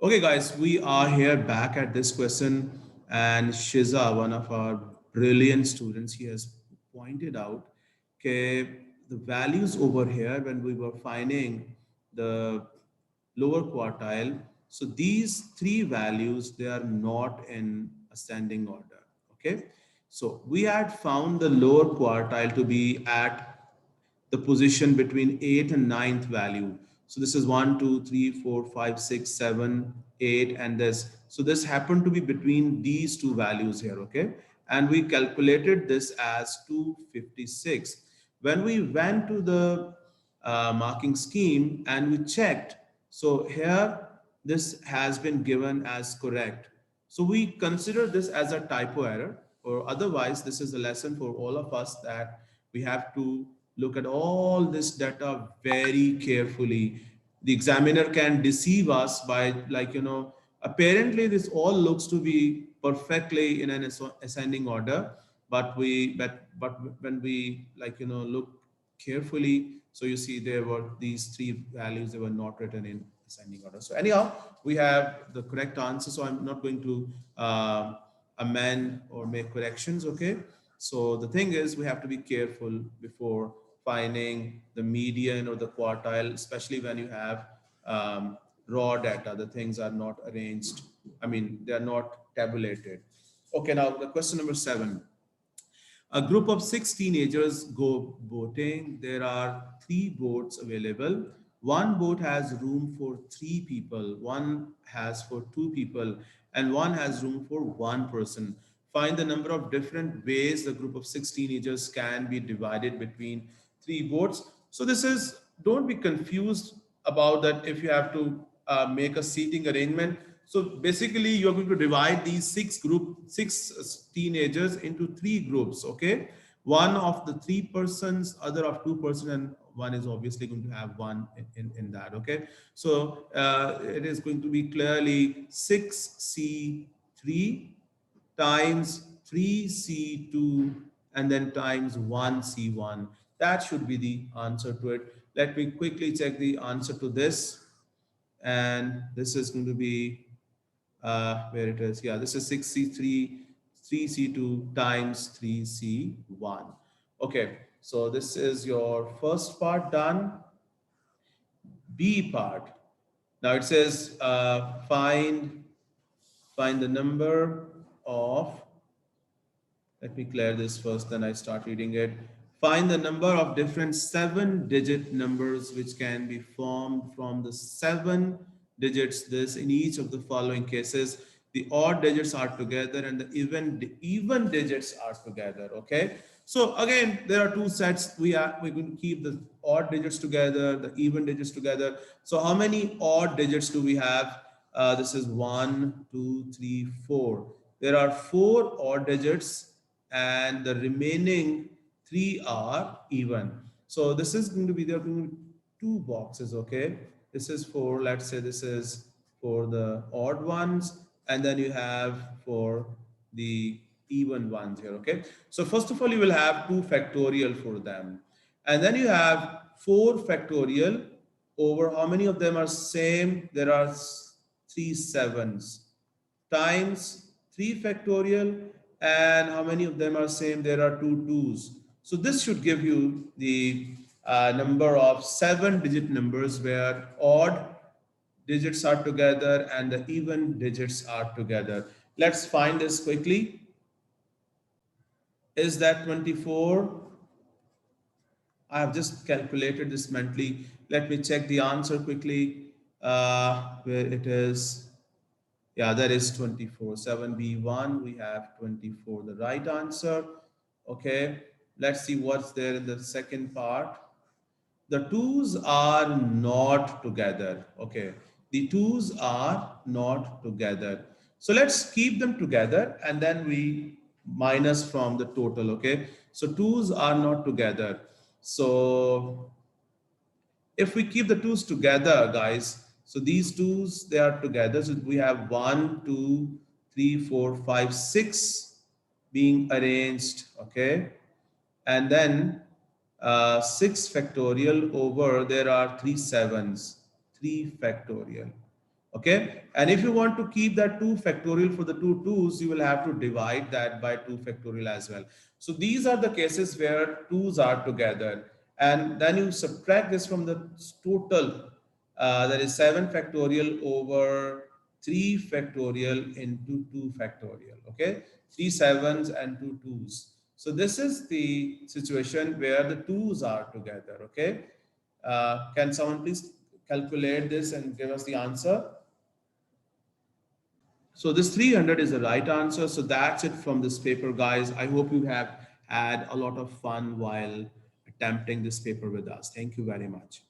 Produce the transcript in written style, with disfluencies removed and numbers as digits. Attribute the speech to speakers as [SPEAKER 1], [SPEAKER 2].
[SPEAKER 1] Okay, guys, we are here back at this question, and Shiza, one of our brilliant students, he has pointed out okay, the values over here when we were finding the lower quartile. So these three values, they are not in ascending order. Okay, so we had found the lower quartile to be at the position between 8th and ninth value. So this is 1, 2, 3, 4, 5, 6, 7, 8, and this. So this happened to be between these two values here, okay? And we calculated this as 256. When we went to the marking scheme and we checked, so here this has been given as correct. So we consider this as a typo error, or otherwise this is a lesson for all of us that we have to look at all this data very carefully. The examiner can deceive us by apparently this all looks to be perfectly in an ascending order, but when we look carefully, so you see there were these three values, they were not written in ascending order. So anyhow, we have the correct answer, so I'm not going to amend or make corrections, okay? So the thing is, we have to be careful before finding the median or the quartile, especially when you have raw data. The things are not arranged. I mean, they are not tabulated. Okay, now the question number 7. A group of 6 teenagers go boating. There are 3 boats available. One boat has room for 3 people, one has for 2 people, and one has room for one person. Find the number of different ways the group of 6 teenagers can be divided between 3 boats. So this is, don't be confused about that if you have to make a seating arrangement. So basically, you're going to divide these six teenagers into 3 groups. Okay, one of the 3 persons, other of 2 person, and one is obviously going to have one in that. Okay, so it is going to be clearly 6C3 times 3C2 and then times 1C1. That should be the answer to it. Let me quickly check the answer to this. And this is going to be where it is. Yeah, this is 6C3, 3C2 times 3C1. Okay, so this is your first part done. B part. Now it says find the number of, let me clear this first, then I start reading it. Find the number of different 7-digit numbers which can be formed from the 7 digits. This in each of the following cases. The odd digits are together and the even digits are together. Okay. So again, there are two sets. We're going to keep the odd digits together, the even digits together. So how many odd digits do we have? This is 1, 2, 3, 4. There are 4 odd digits and the remaining 3 are even. So this is going to be, there are going to be 2 boxes, okay? This is for, let's say this is for the odd ones, and then you have for the even ones here, okay? So first of all, you will have 2 factorial for them. And then you have 4 factorial over how many of them are same? There are 3 sevens times 3 factorial, and how many of them are same? There are 2 2's. So this should give you the number of 7-digit numbers where odd digits are together and the even digits are together. Let's find this quickly. Is that 24? I have just calculated this mentally. Let me check the answer quickly. Where it is. Yeah, that is 24. 7B1, we have 24, the right answer. Okay, let's see what's there in the second part. The twos are not together. Okay, the twos are not together. So let's keep them together and then we minus from the total. Okay, so twos are not together. So if we keep the twos together, guys, so these twos, they are together. So we have 1, 2, 3, 4, 5, 6 being arranged, okay? And then 6 factorial over, there are 3 sevens, 3 factorial. Okay, and if you want to keep that 2 factorial for the two 2's, you will have to divide that by 2 factorial as well. So these are the cases where 2's are together, and then you subtract this from the total, that is 7 factorial over 3 factorial into 2 factorial. Okay, 3 sevens and 2 2's. So this is the situation where the 2's are together. Okay, can someone please calculate this and give us the answer? So this 300 is the right answer. So that's it from this paper, guys. I hope you have had a lot of fun while attempting this paper with us. Thank you very much.